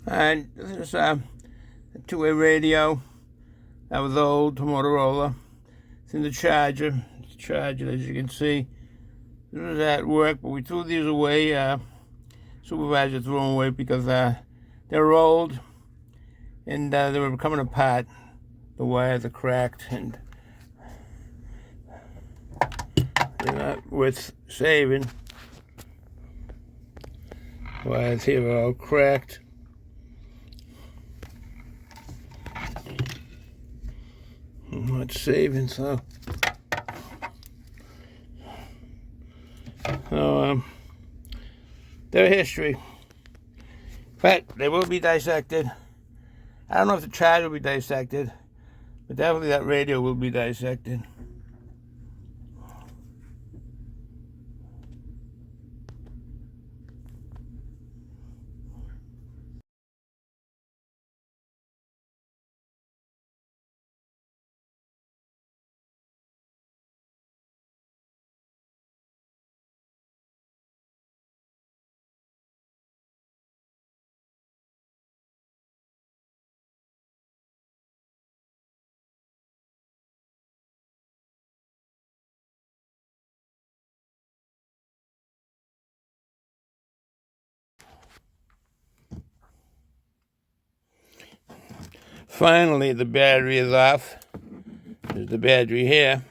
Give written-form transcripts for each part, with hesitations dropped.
And this is a two-way radio that was old to Motorola. It's in the charger. It's charged, as you can see. This was at work, but we threw these away. Supervisor threw them away because they were old and they were coming apart. The wires are cracked and they're not worth saving. The wires here are all cracked. I'm not saving, so they're history. But they will be dissected. I don't know if the charger will be dissected, but definitely that radio will be dissected. Finally, the battery is off. There's the battery here.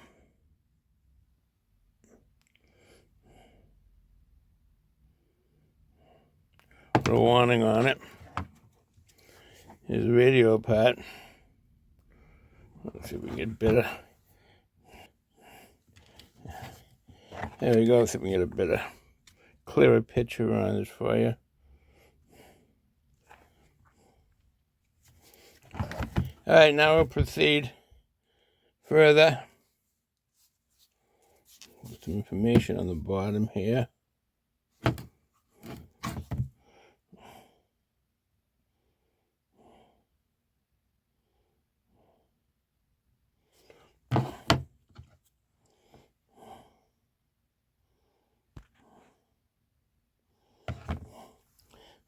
Put a warning on it. Here's the radio part. Let's see if we can get better. There we go. See if we can get a better, clearer picture on this for you. All right, now we'll proceed further. Some information on the bottom here.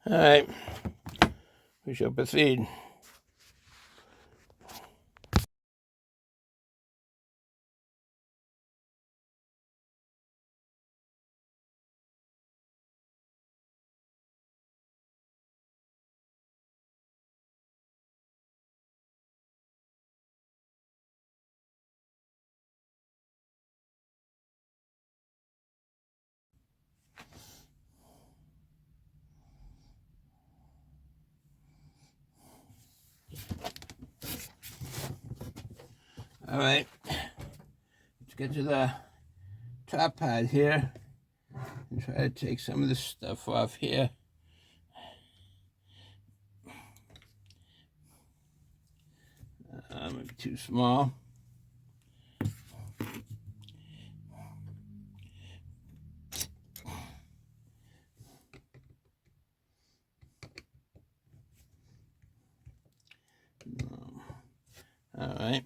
All right, we shall proceed. All right, let's get to the top part here and try to take some of this stuff off here. Maybe too small. All right.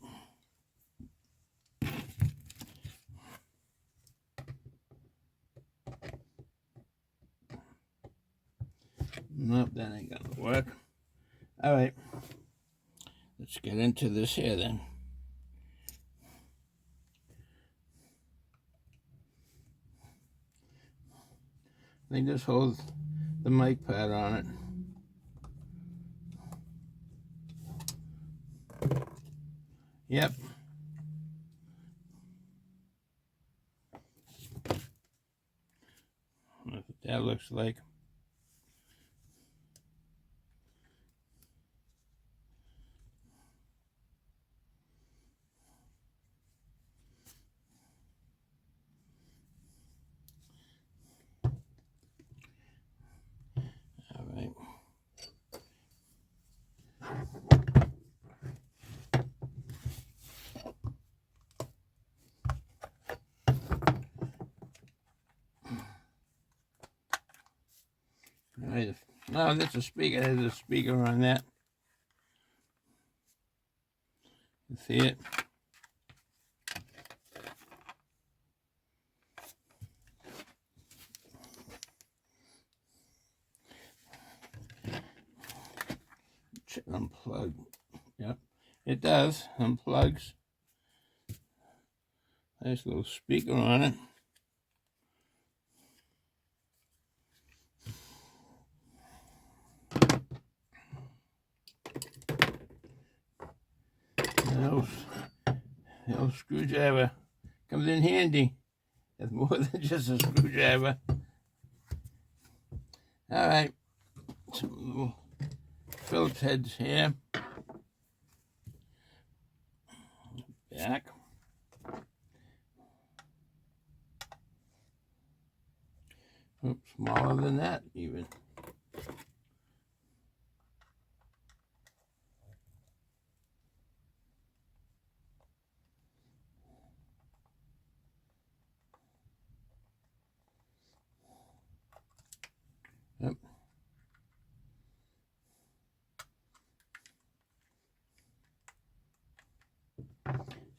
Nope, that ain't gonna work. All right. Let's get into this here then. I think this holds the mic pad on it. Yep. That's what that looks like. All right. All right. Now that's a speaker. There's a speaker on that. You see it? unplug. Yep, it does. Unplugs. Nice little speaker on it. The old screwdriver comes in handy. It's more than just a screwdriver. All right, some little Phillips heads here. Back. Oops, smaller than that even. Yep.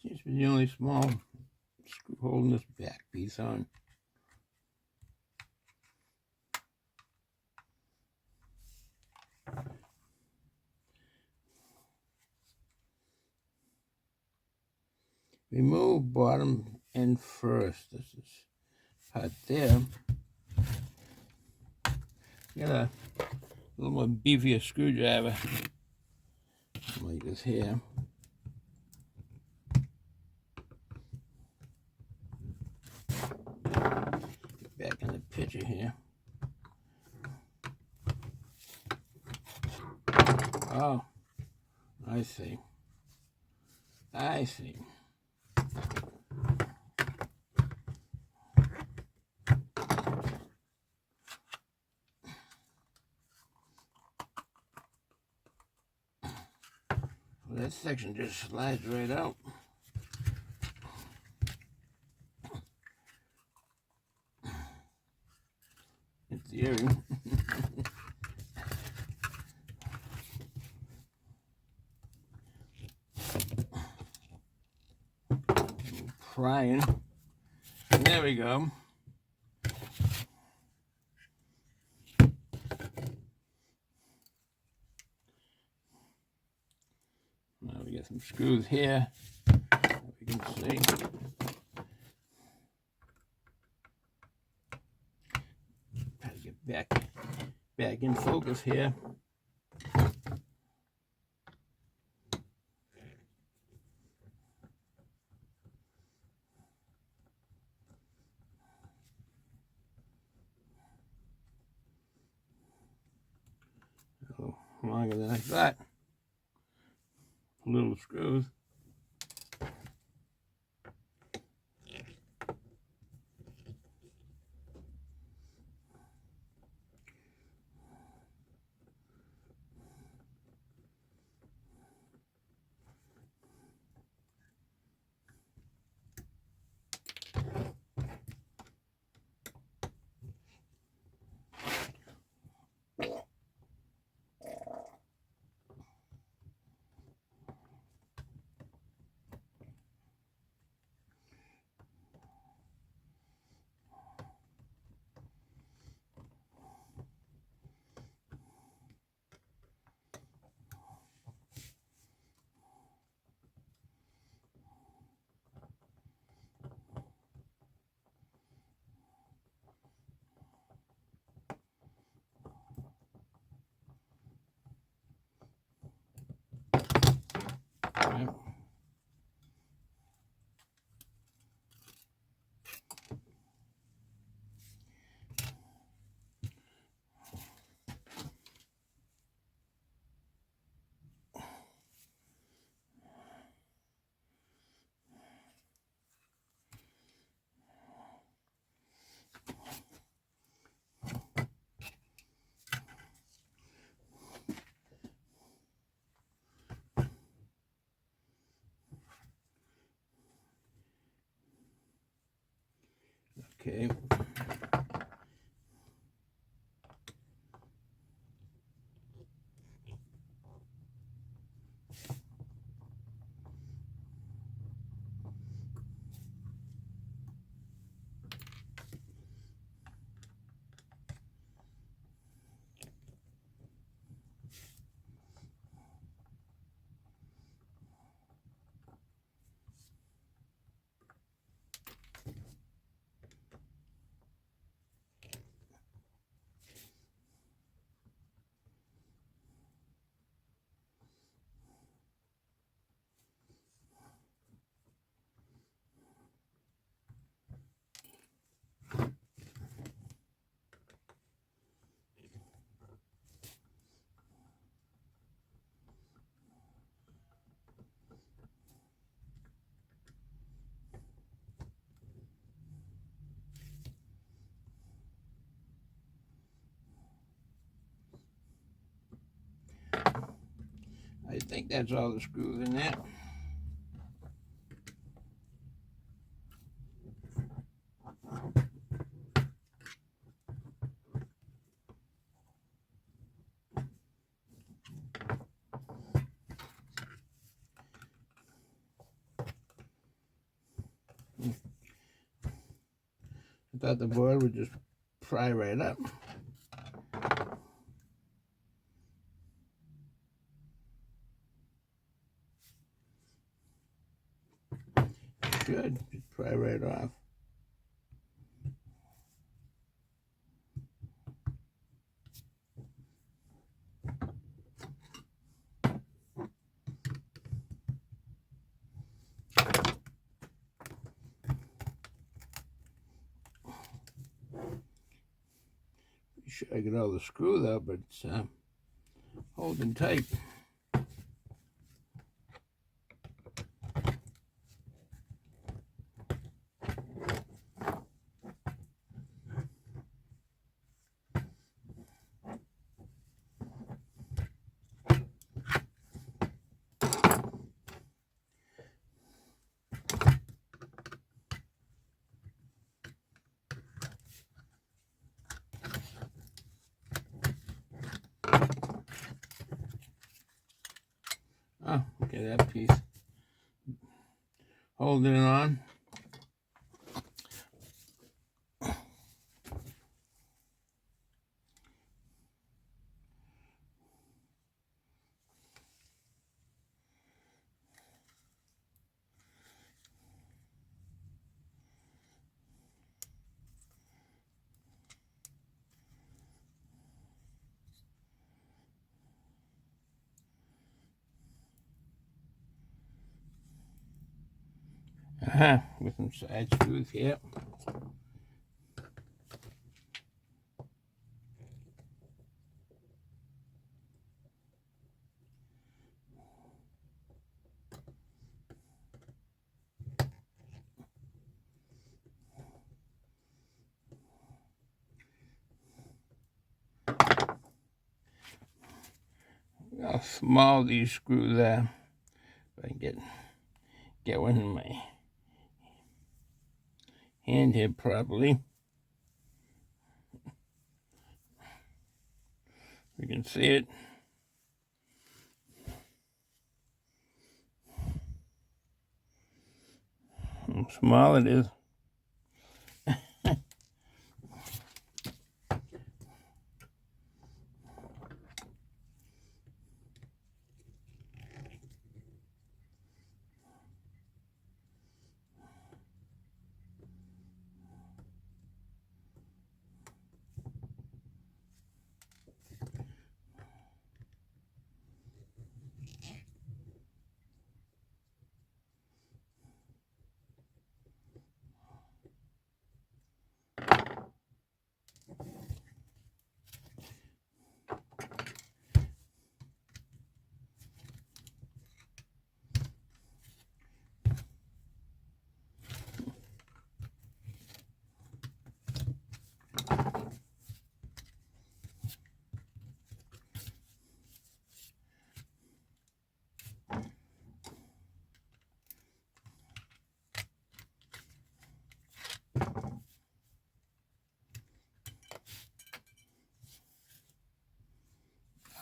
Seems to be the only small screw holding this back piece on. Remove bottom end first. This is part there. Got a little more beefier screwdriver like this here. Get back in the picture here. Oh, I see. I see. Well, that section just slides right out. In theory. Prying. There we go. Now we got some screws here. We can see. Try to get back in focus here. Longer than I thought. Little screws. Okay. think that's all the screws in there. I thought the board would just pry right up. It should just pry right off. Sure I get all the screws out, but it's holding tight. Oh, okay, that piece. Holding it on. With some side screws here. How small these screws are. If I can get one in my hand here properly. You can see it. How small it is.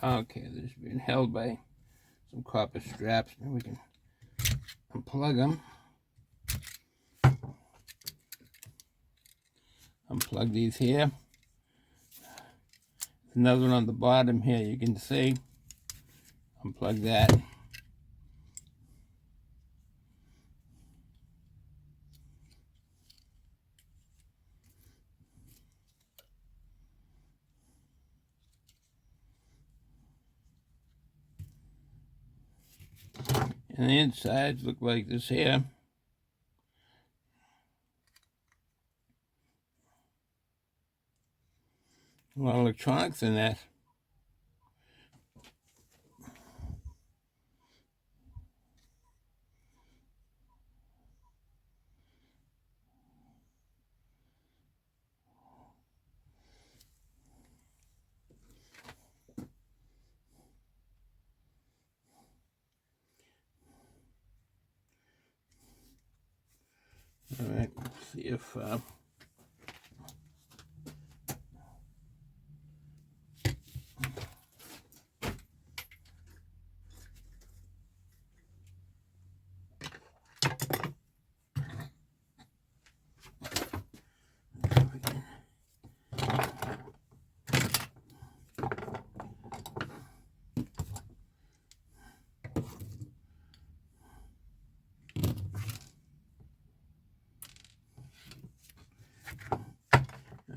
Okay, this is being held by some copper straps. Now we can unplug them. Unplug these here. Another one on the bottom here, you can see. Unplug that. And the insides look like this here. A lot of electronics in that. All right, let's see if all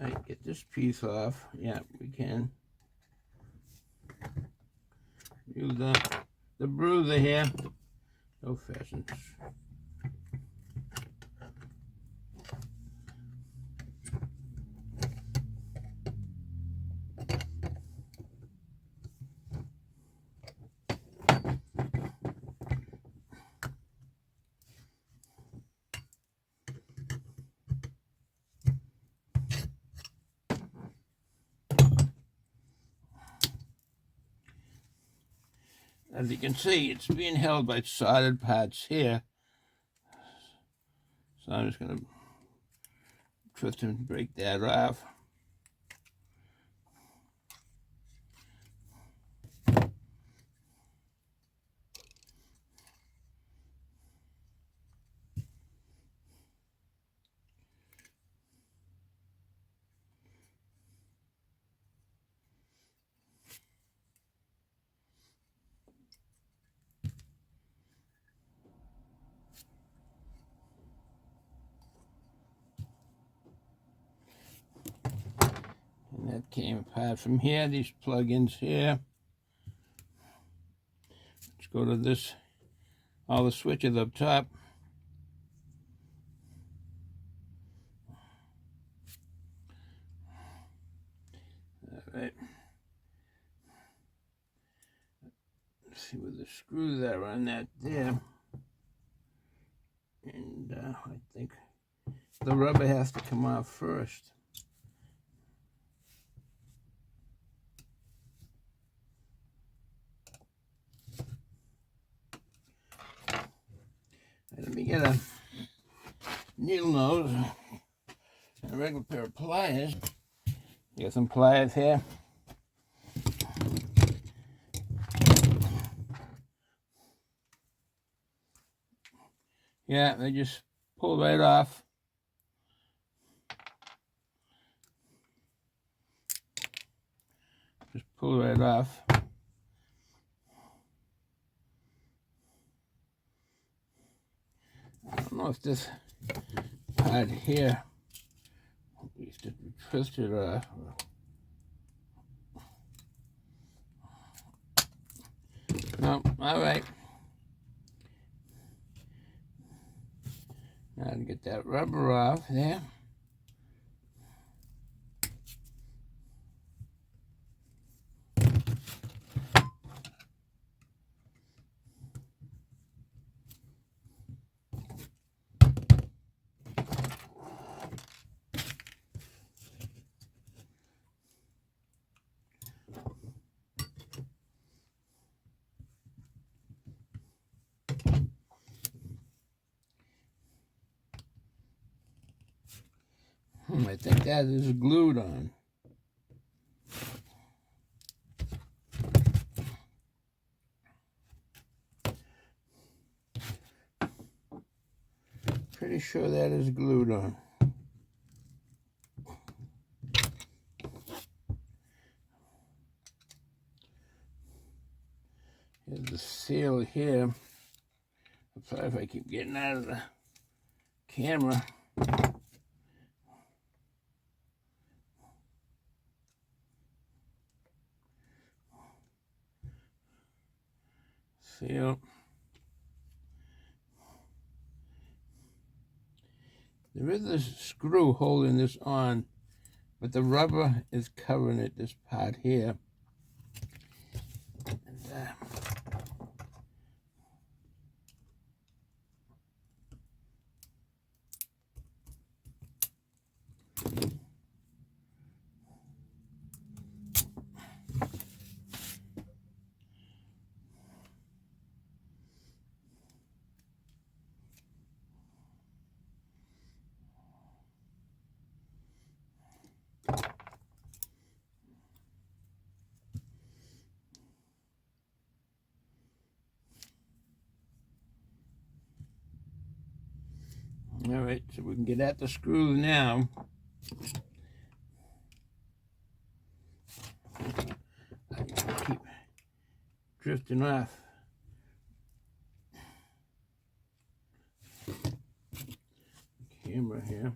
right, get this piece off. Yeah, we can. Use the bruiser here. No fashions. As you can see, it's being held by soldered parts here. So I'm just going to twist and break that off. And that came apart from here, these plug-ins here. Let's go to this, all the switches up top. All right. Let's see where the screws are on that there. And I think the rubber has to come off first. Let me get a needle nose and a regular pair of pliers. Get some pliers here. Yeah, they just pull right off. Just pull right off. I don't know if this part here needs to be twisted off. No, all right. Now to get that rubber off there. I think that is glued on. Pretty sure that is glued on. Here's the seal here. I'm sorry if I keep getting out of the camera. Seal. There is a screw holding this on, but the rubber is covering it, this part here. And, Alright, so we can get at the screw now. I keep drifting off. Camera here.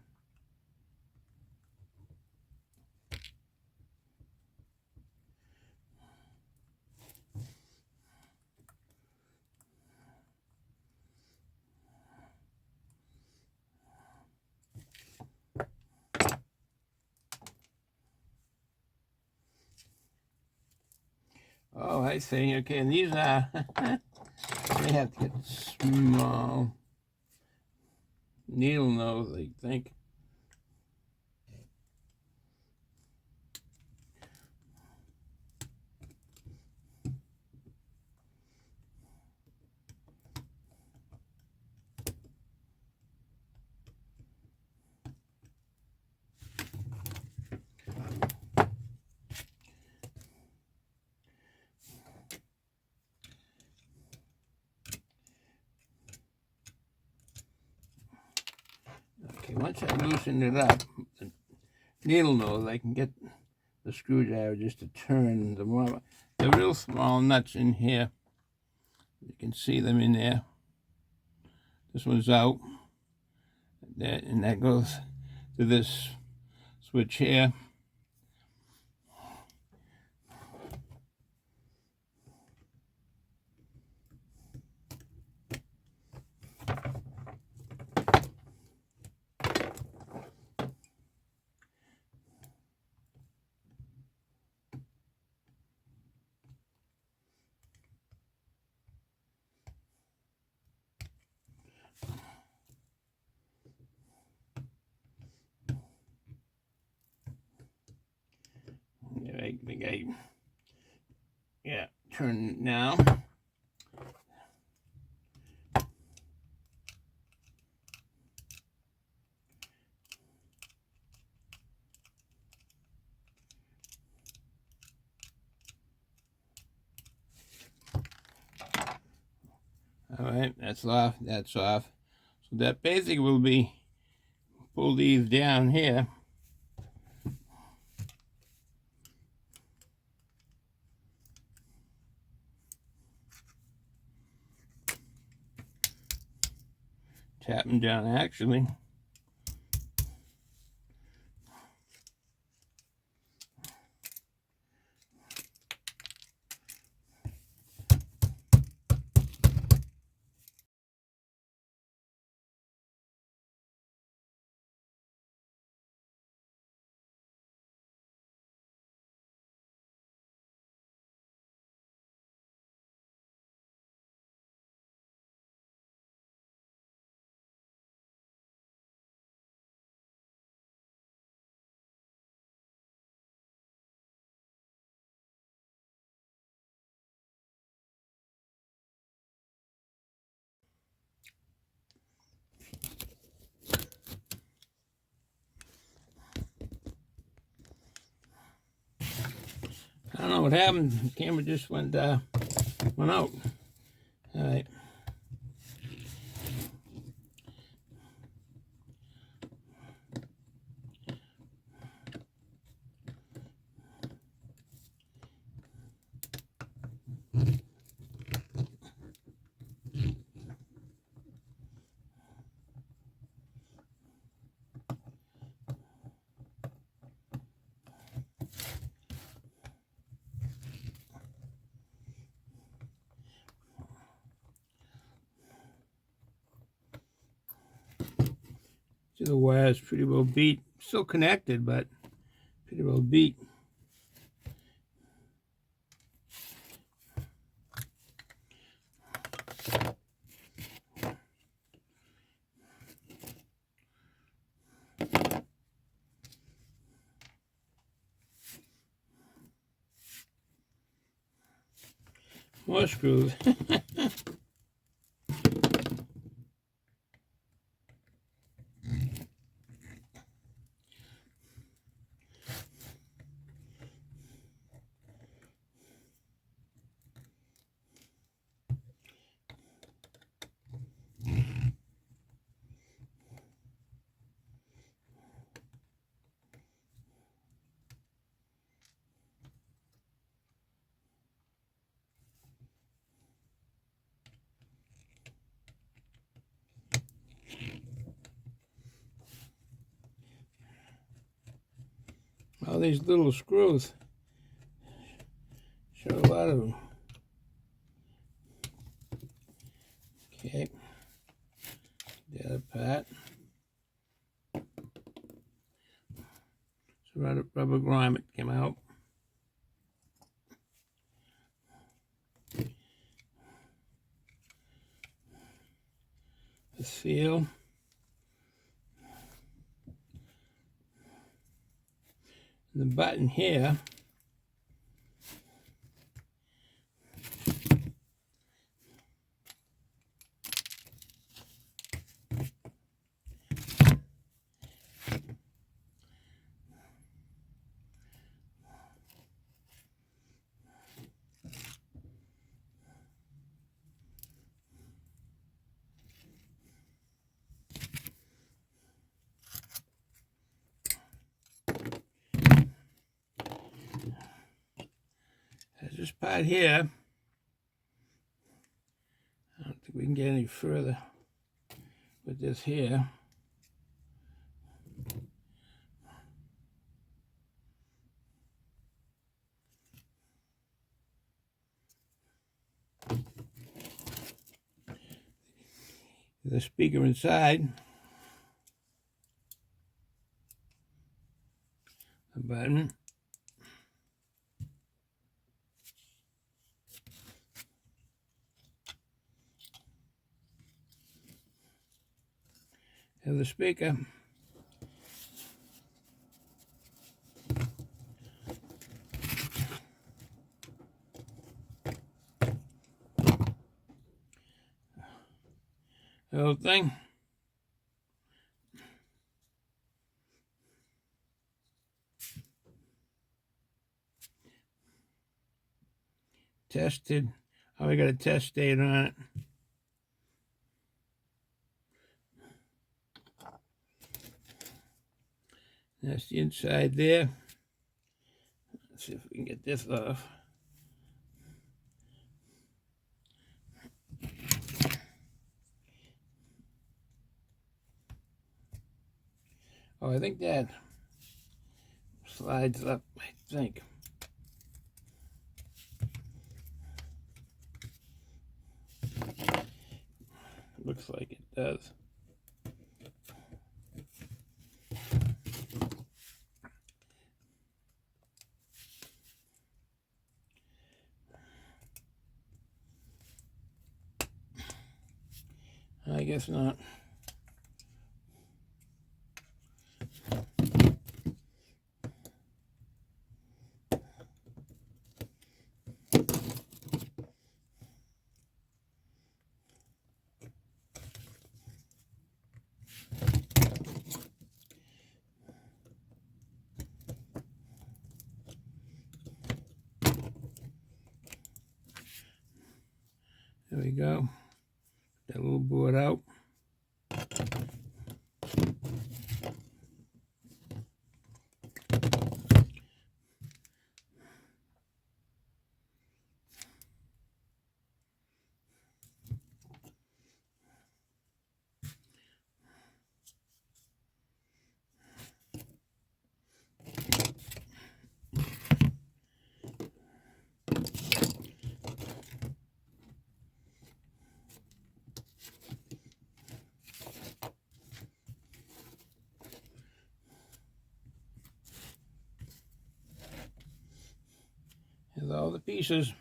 Oh, I see. Okay, and these are, they have to get small needle nose, I think. Okay, once I loosen it up, the needle nose, I can get the screwdriver just to turn the real small nuts in here. You can see them in there. This one's out. And that goes to this switch here. I think turn it now. All right, that's off, that's off. So that basically will be, pull these down here. Tap them down actually. I don't know what happened. The camera just went out. All right. See, the wire's pretty well beat. Still connected, but pretty well beat. More screws. All these little screws. Show a lot of them. Okay. The other part. So rubber grommet came out. The seal. The button here. There's this part here. I don't think we can get any further with this here. The speaker inside. The button. Here's the speaker. The whole thing. Tested. Oh, we got a test date on it. That's the inside there. Let's see if we can get this off. Oh, I think that slides up, I think. Looks like it does. I guess not. There we go. That little board out. Here's all the pieces.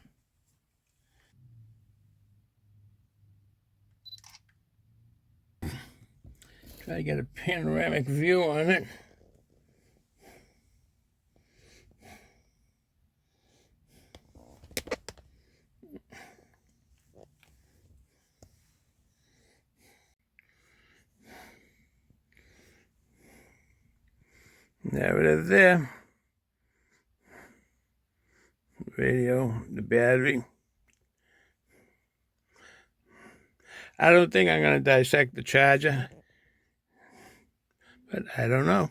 Try to get a panoramic view on it. There it is there. Radio, the battery. I don't think I'm going to dissect the charger, but I don't know.